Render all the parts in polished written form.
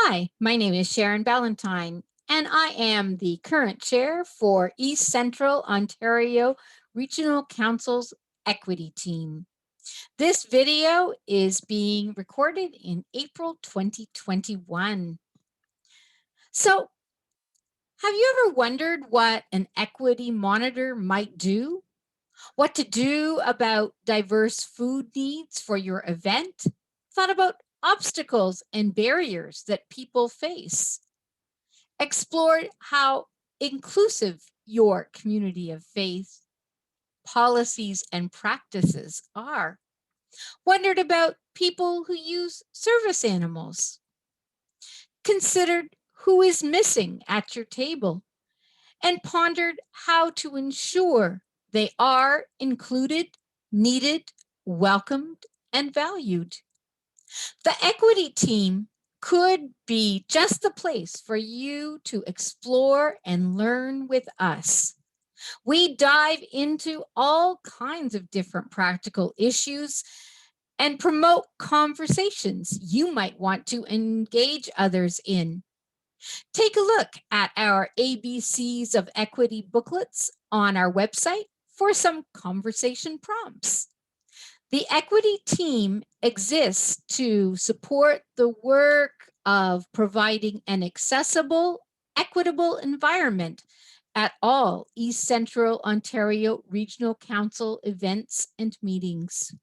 Hi, my name is Sharon Ballantyne, and I am the current chair for East Central Ontario Regional Council's Equity Team. This video is being recorded in April 2021. So, have you ever wondered what an equity monitor might do? What to do about diverse food needs for your event? Thought about obstacles and barriers that people face? Explored how inclusive your community of faith, policies, and practices are. Wondered about people who use service animals. Considered who is missing at your table and pondered how to ensure they are included, needed, welcomed, and valued. The equity team could be just the place for you to explore and learn with us. We dive into all kinds of different practical issues and promote conversations you might want to engage others in. Take a look at our ABCs of Equity booklets on our website for some conversation prompts. The equity team exists to support the work of providing an accessible, equitable environment at all East Central Ontario Regional Council events and meetings.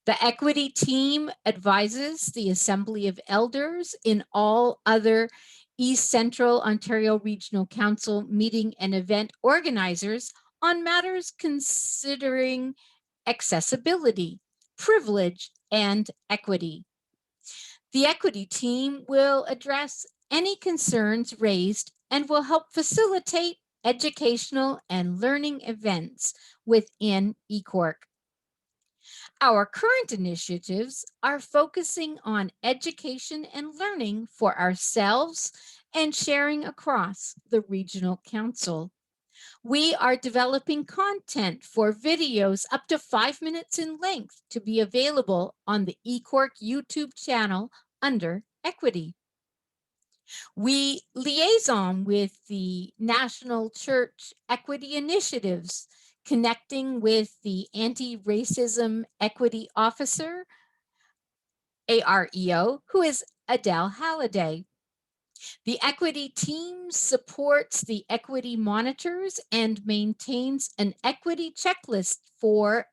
The equity team advises the Assembly of Elders in all other East Central Ontario Regional Council meeting and event organizers on matters considering accessibility, privilege, and equity. The equity team will address any concerns raised and will help facilitate educational and learning events within ECORC. Our current initiatives are focusing on education and learning for ourselves and sharing across the Regional Council. We are developing content for videos up to 5 minutes in length to be available on the ECORC YouTube channel under Equity. We liaison with the National Church Equity Initiatives, connecting with the Anti-Racism Equity Officer, AREO, who is Adele Halliday. The equity team supports the equity monitors and maintains an equity checklist for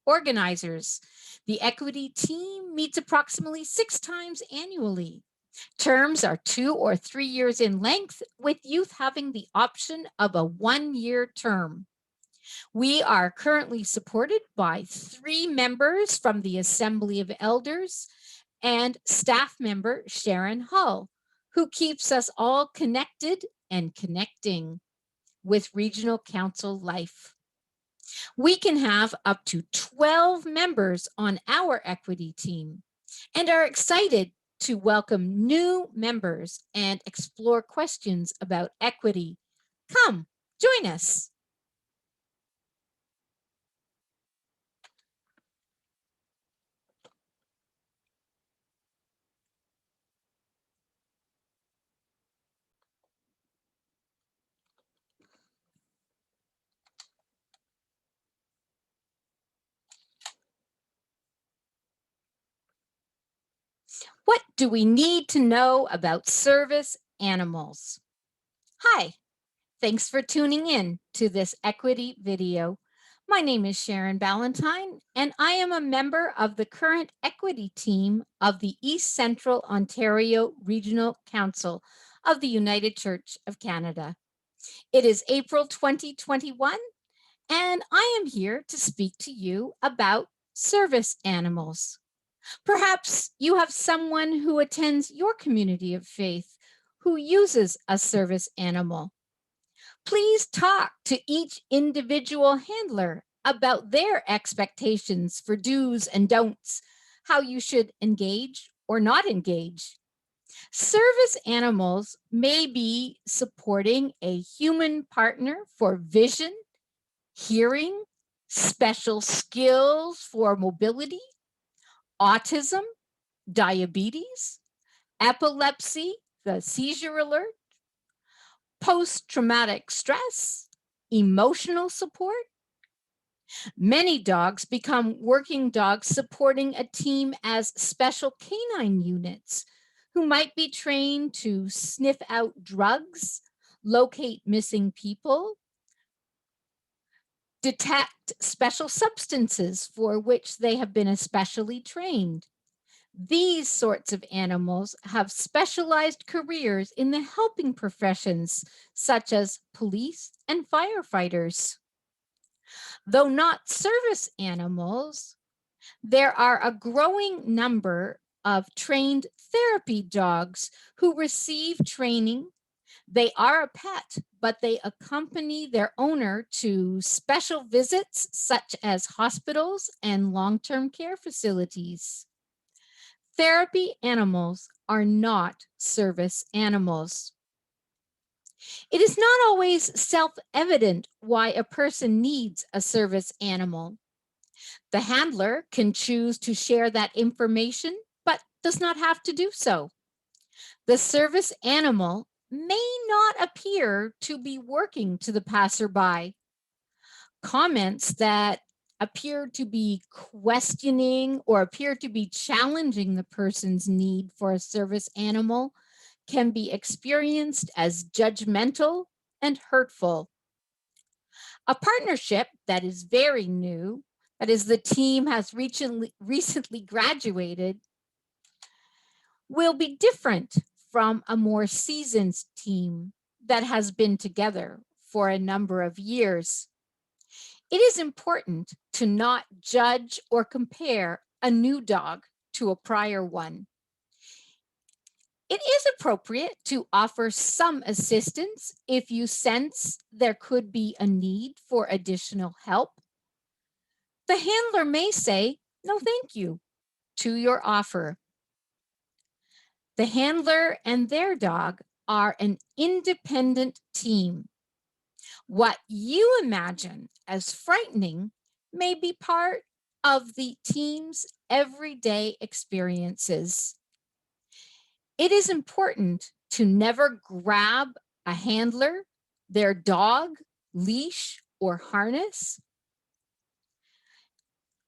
organizers. The equity team meets approximately 6 times annually. Terms are 2 or 3 years in length, with youth having the option of a 1-year term. We are currently supported by 3 members from the Assembly of Elders and staff member Sharon Hull, who keeps us all connected and connecting with Regional Council life. We can have up to 12 members on our equity team and are excited to welcome new members and explore questions about equity. Come, join us. What do we need to know about service animals? Hi, thanks for tuning in to this equity video. My name is Sharon Ballantyne, and I am a member of the current equity team of the East Central Ontario Regional Council of the United Church of Canada. It is April 2021, and I am here to speak to you about service animals. Perhaps you have someone who attends your community of faith who uses a service animal. Please talk to each individual handler about their expectations for do's and don'ts, how you should engage or not engage. Service animals may be supporting a human partner for vision, hearing, special skills for mobility, autism, diabetes, epilepsy, the seizure alert, post-traumatic stress, emotional support. Many dogs become working dogs supporting a team as special canine units who might be trained to sniff out drugs, locate missing people, detect special substances for which they have been especially trained. These sorts of animals have specialized careers in the helping professions, such as police and firefighters. Though not service animals, there are a growing number of trained therapy dogs who receive training. They are a pet, but they accompany their owner to special visits such as hospitals and long-term care facilities. Therapy animals are not service animals. It is not always self-evident why a person needs a service animal. The handler can choose to share that information, but does not have to do so. The service animal may not appear to be working to the passerby. Comments that appear to be questioning or appear to be challenging the person's need for a service animal can be experienced as judgmental and hurtful. A partnership that is very new, that is, the team has recently graduated, will be different from a more seasoned team that has been together for a number of years. It is important to not judge or compare a new dog to a prior one. It is appropriate to offer some assistance if you sense there could be a need for additional help. The handler may say, "No, thank you," to your offer. The handler and their dog are an independent team. What you imagine as frightening may be part of the team's everyday experiences. It is important to never grab a handler, their dog, leash, or harness.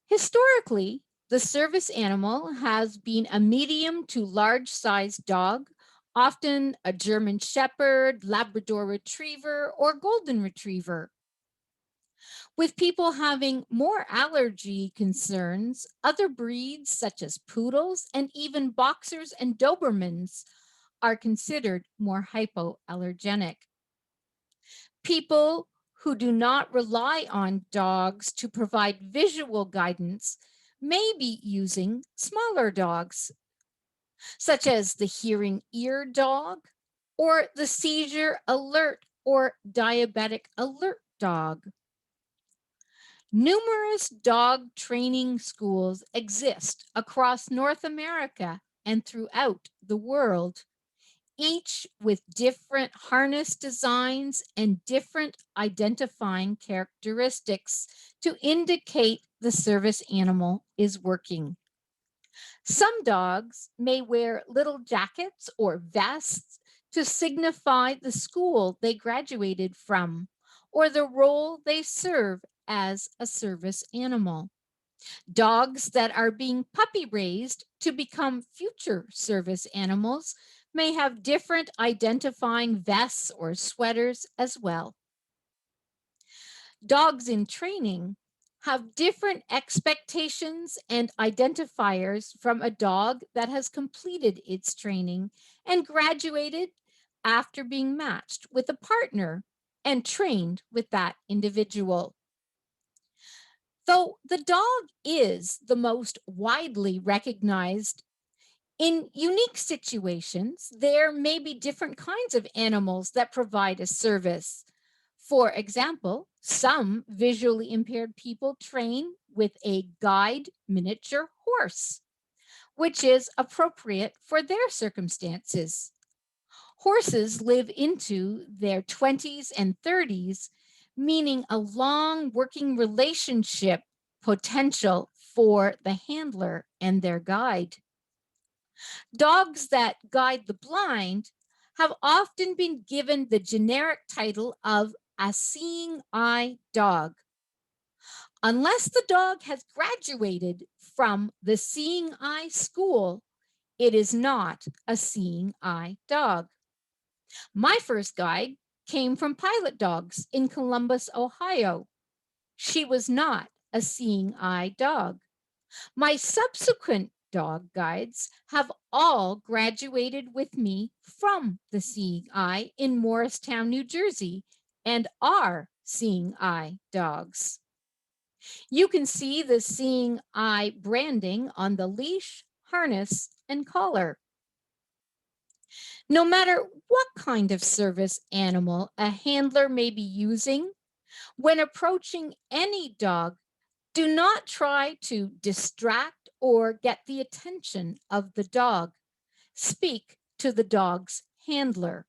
Historically, the service animal has been a medium to large-sized dog, often a German Shepherd, Labrador Retriever, or Golden Retriever. With people having more allergy concerns, other breeds such as poodles and even boxers and Dobermans are considered more hypoallergenic. People who do not rely on dogs to provide visual guidance may be using smaller dogs, such as the hearing ear dog or the seizure alert or diabetic alert dog. Numerous dog training schools exist across North America and throughout the world, each with different harness designs and different identifying characteristics to indicate the service animal is working. Some dogs may wear little jackets or vests to signify the school they graduated from or the role they serve as a service animal. Dogs that are being puppy raised to become future service animals may have different identifying vests or sweaters as well. Dogs in training have different expectations and identifiers from a dog that has completed its training and graduated after being matched with a partner and trained with that individual. Though the dog is the most widely recognized, in unique situations, there may be different kinds of animals that provide a service. For example, some visually impaired people train with a guide miniature horse, which is appropriate for their circumstances. Horses live into their 20s and 30s, meaning a long working relationship potential for the handler and their guide. Dogs that guide the blind have often been given the generic title of a seeing eye dog. Unless the dog has graduated from the seeing eye school, it is not a seeing eye dog. My first guide came from Pilot Dogs in Columbus, Ohio. She was not a seeing eye dog. My subsequent dog guides have all graduated with me from the Seeing Eye in Morristown, New Jersey, and are seeing eye dogs. You can see the Seeing Eye branding on the leash, harness, and collar. No matter what kind of service animal a handler may be using, when approaching any dog, do not try to distract or get the attention of the dog. Speak to the dog's handler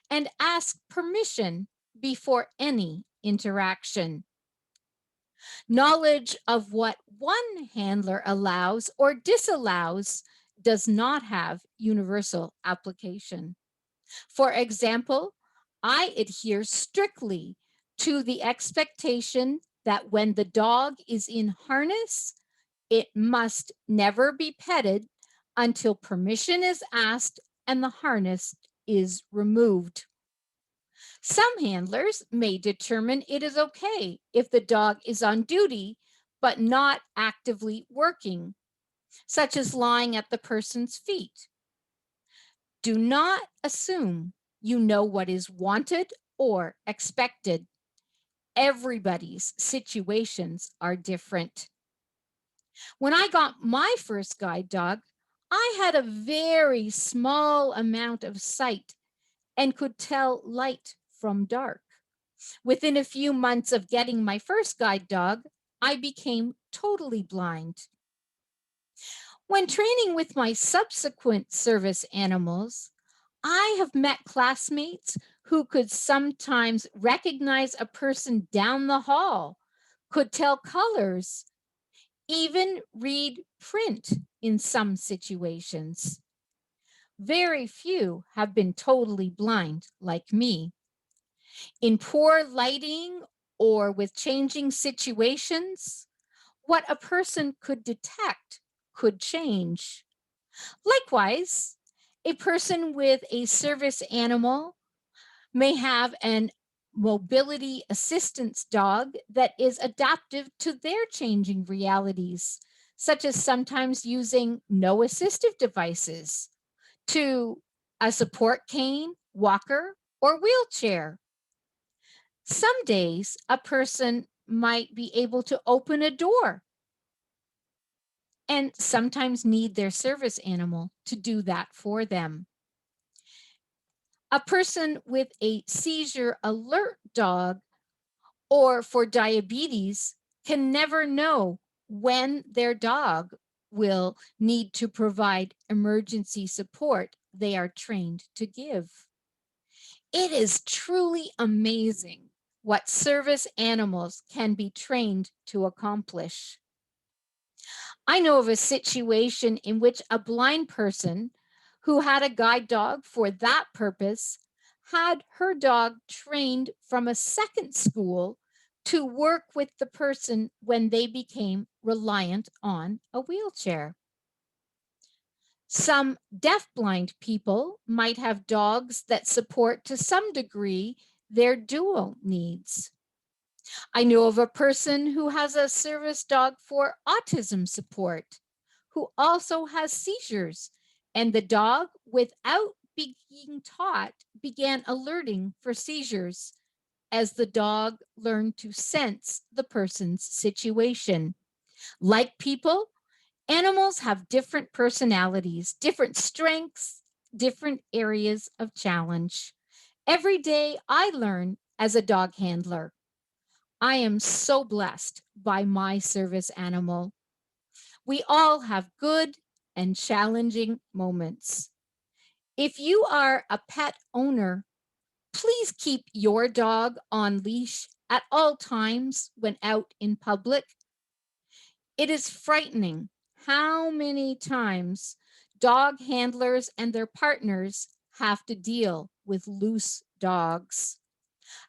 and ask permission before any interaction. Knowledge of what one handler allows or disallows does not have universal application. For example, I adhere strictly to the expectation that when the dog is in harness, it must never be petted until permission is asked and the harness is removed. Some handlers may determine it is okay if the dog is on duty but not actively working, such as lying at the person's feet. Do not assume you know what is wanted or expected. Everybody's situations are different. When I got my first guide dog, I had a very small amount of sight and could tell light from dark. Within a few months of getting my first guide dog, I became totally blind. When training with my subsequent service animals, I have met classmates who could sometimes recognize a person down the hall, could tell colors, even read print in some situations. Very few have been totally blind like me. In poor lighting or with changing situations, what a person could detect could change. Likewise, a person with a service animal may have an mobility assistance dog that is adaptive to their changing realities, such as sometimes using no assistive devices to a support cane, walker, or wheelchair. Some days a person might be able to open a door and sometimes need their service animal to do that for them. A person with a seizure alert dog or for diabetes can never know when their dog will need to provide emergency support they are trained to give. It is truly amazing what service animals can be trained to accomplish. I know of a situation in which a blind person who had a guide dog for that purpose had her dog trained from a second school to work with the person when they became reliant on a wheelchair. Some deafblind people might have dogs that support to some degree their dual needs. I know of a person who has a service dog for autism support, who also has seizures, and the dog, without being taught, began alerting for seizures as the dog learned to sense the person's situation. Like people, animals have different personalities, different strengths, different areas of challenge. Every day I learn as a dog handler. I am so blessed by my service animal. We all have good and challenging moments. If you are a pet owner, please keep your dog on leash at all times when out in public. It is frightening how many times dog handlers and their partners have to deal with loose dogs.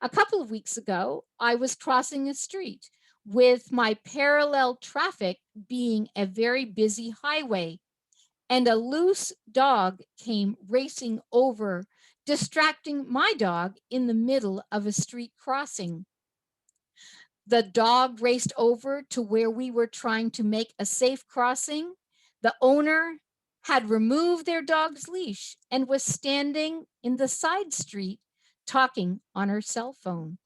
A couple of weeks ago, I was crossing a street with my parallel traffic being a very busy highway, and a loose dog came racing over, distracting my dog in the middle of a street crossing. The dog raced over to where we were trying to make a safe crossing. The owner had removed their dog's leash and was standing in the side street talking on her cell phone.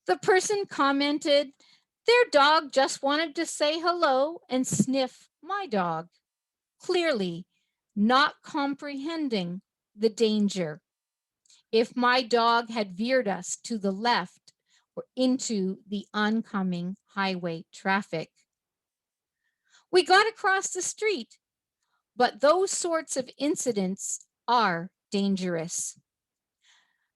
The person commented, their dog just wanted to say hello and sniff my dog, clearly not comprehending the danger. If my dog had veered us to the left or into the oncoming highway traffic. We got across the street, but those sorts of incidents are dangerous.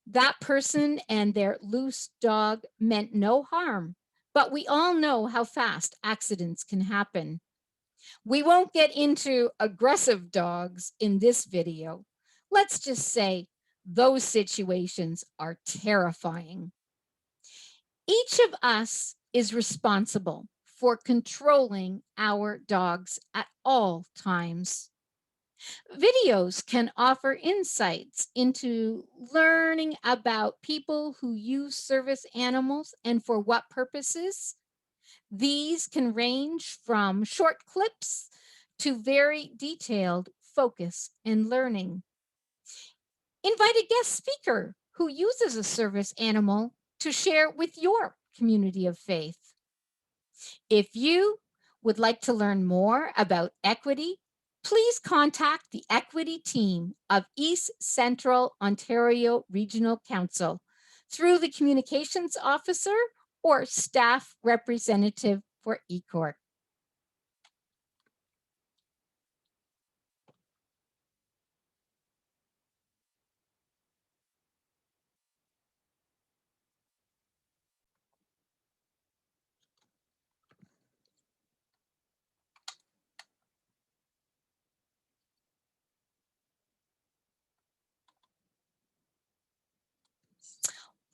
That person and their loose dog meant no harm, but we all know how fast accidents can happen. We won't get into aggressive dogs in this video. Let's just say those situations are terrifying. Each of us is responsible for controlling our dogs at all times. Videos can offer insights into learning about people who use service animals and for what purposes. These can range from short clips to very detailed focus and learning. Invite a guest speaker who uses a service animal to share with your community of faith. If you would like to learn more about equity, please contact the equity team of East Central Ontario Regional Council through the communications officer or staff representative for ECORC.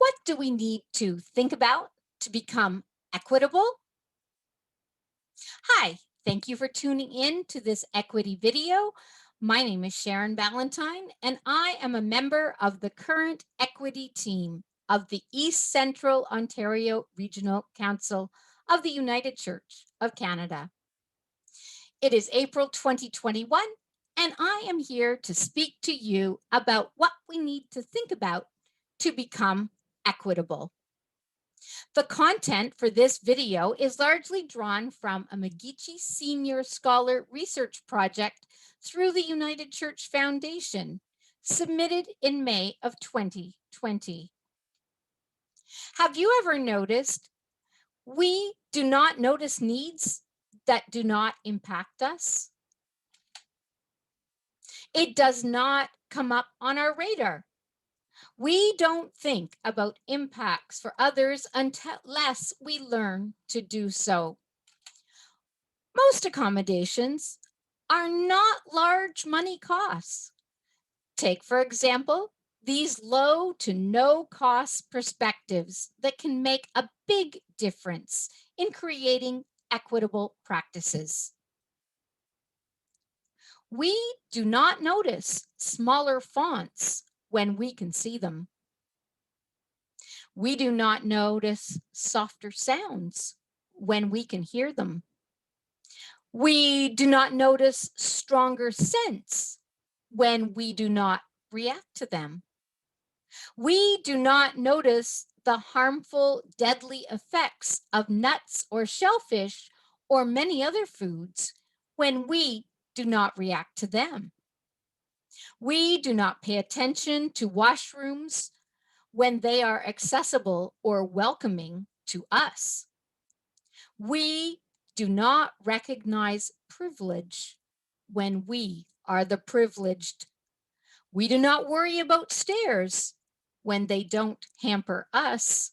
What do we need to think about to become equitable? Hi, thank you for tuning in to this equity video. My name is Sharon Ballantyne, and I am a member of the current equity team of the East Central Ontario Regional Council of the United Church of Canada. It is April 2021, and I am here to speak to you about what we need to think about to become equitable. The content for this video is largely drawn from a McGeechee Senior Scholar Research Project through the United Church Foundation, submitted in May of 2020. Have you ever noticed we do not notice needs that do not impact us? It does not come up on our radar. We don't think about impacts for others unless we learn to do so. Most accommodations are not large money costs. Take, for example, these low to no cost perspectives that can make a big difference in creating equitable practices. We do not notice smaller fonts when we can see them. We do not notice softer sounds when we can hear them. We do not notice stronger scents when we do not react to them. We do not notice the harmful, deadly effects of nuts or shellfish or many other foods when we do not react to them. We do not pay attention to washrooms when they are accessible or welcoming to us. We do not recognize privilege when we are the privileged. We do not worry about stairs when they don't hamper us.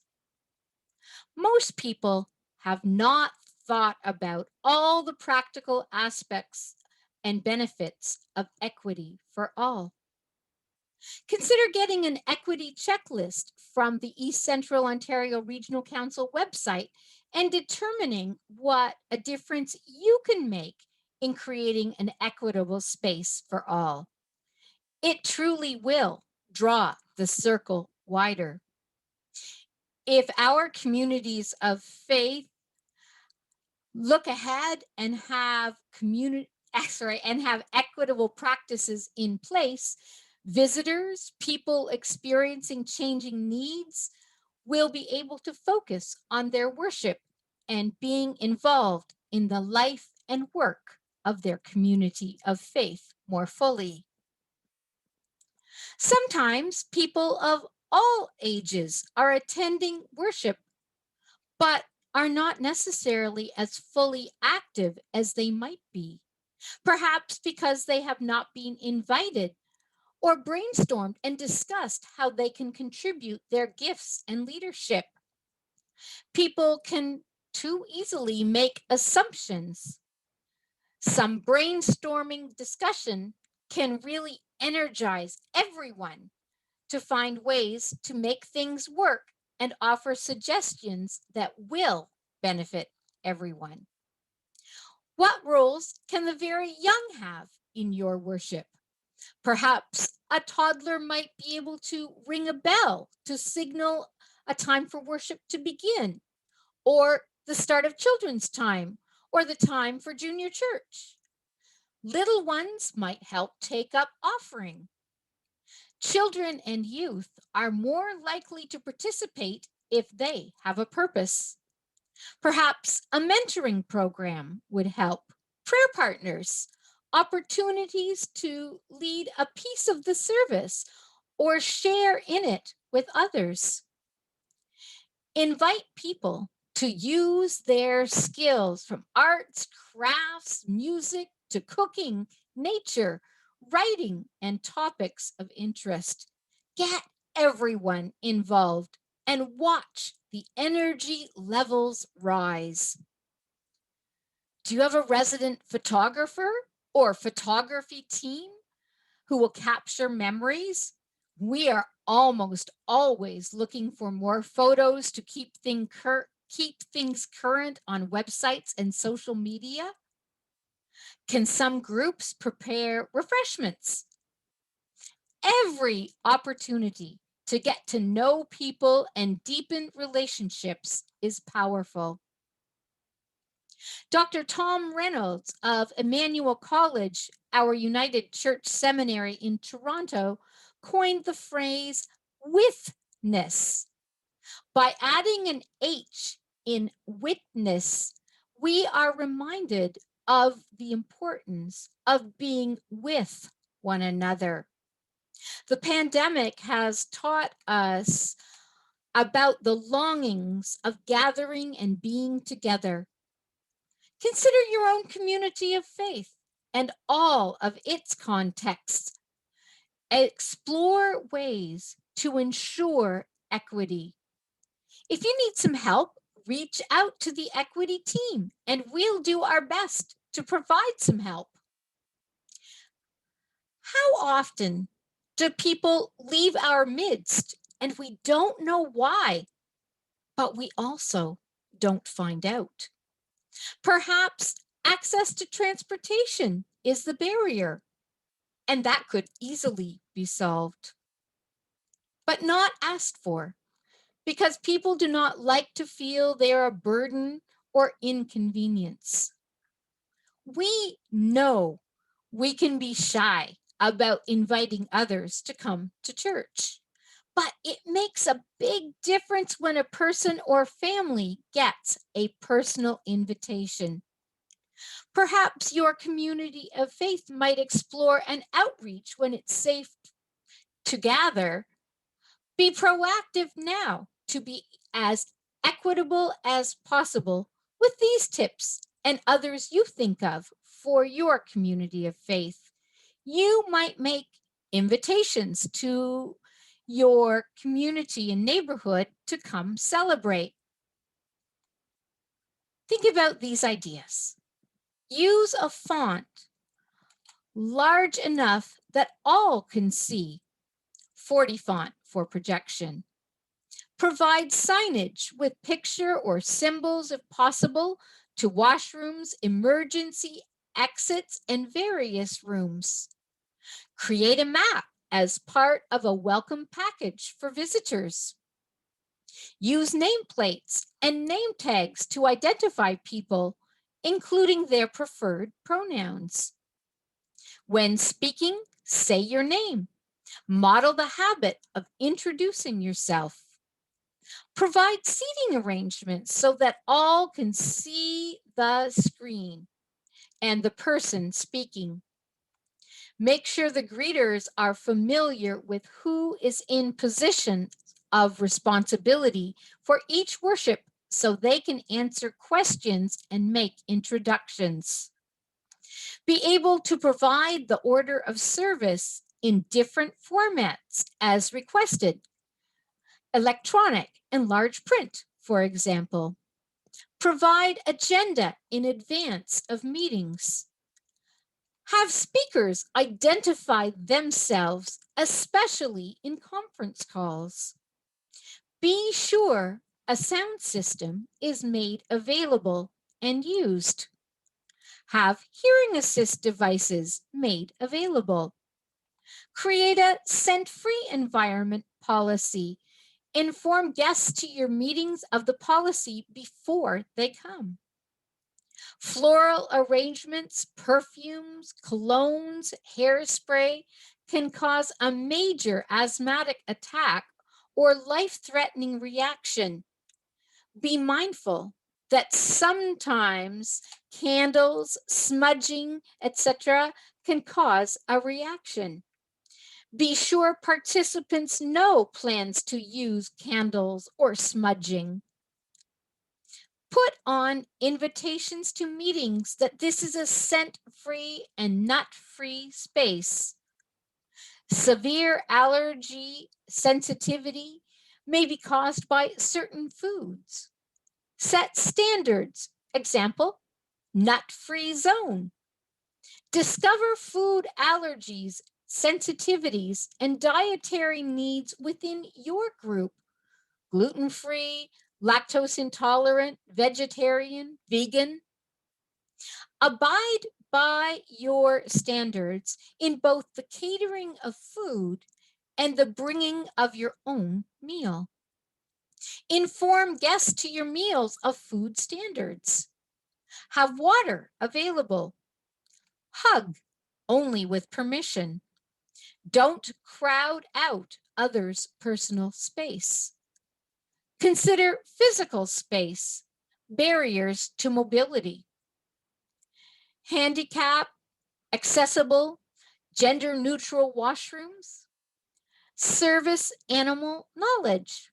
Most people have not thought about all the practical aspects and benefits of equity for all. Consider getting an equity checklist from the East Central Ontario Regional Council website and determining what a difference you can make in creating an equitable space for all. It truly will draw the circle wider. If our communities of faith look ahead and have equitable practices in place, visitors, people experiencing changing needs will be able to focus on their worship and being involved in the life and work of their community of faith more fully. Sometimes people of all ages are attending worship, but are not necessarily as fully active as they might be, perhaps because they have not been invited or brainstormed and discussed how they can contribute their gifts and leadership. People can too easily make assumptions. Some brainstorming discussion can really energize everyone to find ways to make things work and offer suggestions that will benefit everyone. What roles can the very young have in your worship? Perhaps a toddler might be able to ring a bell to signal a time for worship to begin, or the start of children's time, or the time for junior church. Little ones might help take up offering. Children and youth are more likely to participate if they have a purpose. Perhaps a mentoring program would help. Prayer partners, opportunities to lead a piece of the service or share in it with others. Invite people to use their skills from arts, crafts, music to cooking, nature, writing, and topics of interest. Get everyone involved and watch the energy levels rise. Do you have a resident photographer or photography team who will capture memories? We are almost always looking for more photos to keep things current on websites and social media. Can some groups prepare refreshments? Every opportunity to get to know people and deepen relationships is powerful. Dr. Tom Reynolds of Emmanuel College, our United Church Seminary in Toronto, coined the phrase withness. By adding an H in witness, we are reminded of the importance of being with one another. The pandemic has taught us about the longings of gathering and being together. Consider your own community of faith and all of its contexts. Explore ways to ensure equity. If you need some help, reach out to the equity team and we'll do our best to provide some help. How often do people leave our midst and we don't know why, but we also don't find out? Perhaps access to transportation is the barrier, and that could easily be solved, but not asked for, because people do not like to feel they are a burden or inconvenience. We know we can be shy about inviting others to come to church, but it makes a big difference when a person or family gets a personal invitation. Perhaps your community of faith might explore an outreach when it's safe to gather. Be proactive now to be as equitable as possible with these tips and others you think of for your community of faith. You might make invitations to your community and neighborhood to come celebrate. Think about these ideas. Use a font large enough that all can see 40 font for projection. Provide signage with picture or symbols if possible to washrooms, emergency exits, and various rooms. Create a map as part of a welcome package for visitors. Use nameplates and name tags to identify people, including their preferred pronouns. When speaking, say your name. Model the habit of introducing yourself. Provide seating arrangements so that all can see the screen and the person speaking. Make sure the greeters are familiar with who is in position of responsibility for each worship so they can answer questions and make introductions. Be able to provide the order of service in different formats as requested. Electronic and large print, for example. Provide agenda in advance of meetings. Have speakers identify themselves, especially in conference calls. Be sure a sound system is made available and used. Have hearing assist devices made available. Create a scent-free environment policy. Inform guests to your meetings of the policy before they come. Floral arrangements, perfumes, colognes, hairspray can cause a major asthmatic attack or life-threatening reaction. Be mindful that sometimes candles, smudging, etc., can cause a reaction. Be sure participants know plans to use candles or smudging. Put on invitations to meetings that this is a scent-free and nut-free space. Severe allergy sensitivity may be caused by certain foods. Set standards. Example, nut-free zone. Discover food allergies, sensitivities, and dietary needs within your group. Gluten-free, lactose intolerant, vegetarian, vegan. Abide by your standards in both the catering of food and the bringing of your own meal. Inform guests to your meals of food standards. Have water available. Hug only with permission. Don't crowd out others' personal space. Consider physical space, barriers to mobility. Handicap, accessible, gender-neutral washrooms. Service animal knowledge.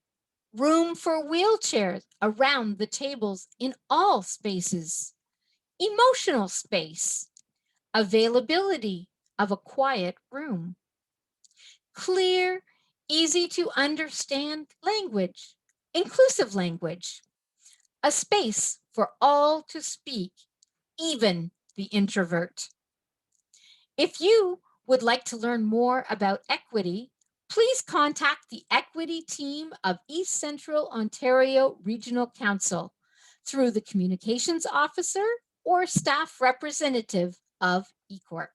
Room for wheelchairs around the tables in all spaces. Emotional space. Availability of a quiet room. Clear, easy to understand language. Inclusive language. A space for all to speak, even the introvert. If you would like to learn more about equity, please contact the equity team of East Central Ontario Regional Council through the communications officer or staff representative of ECORP.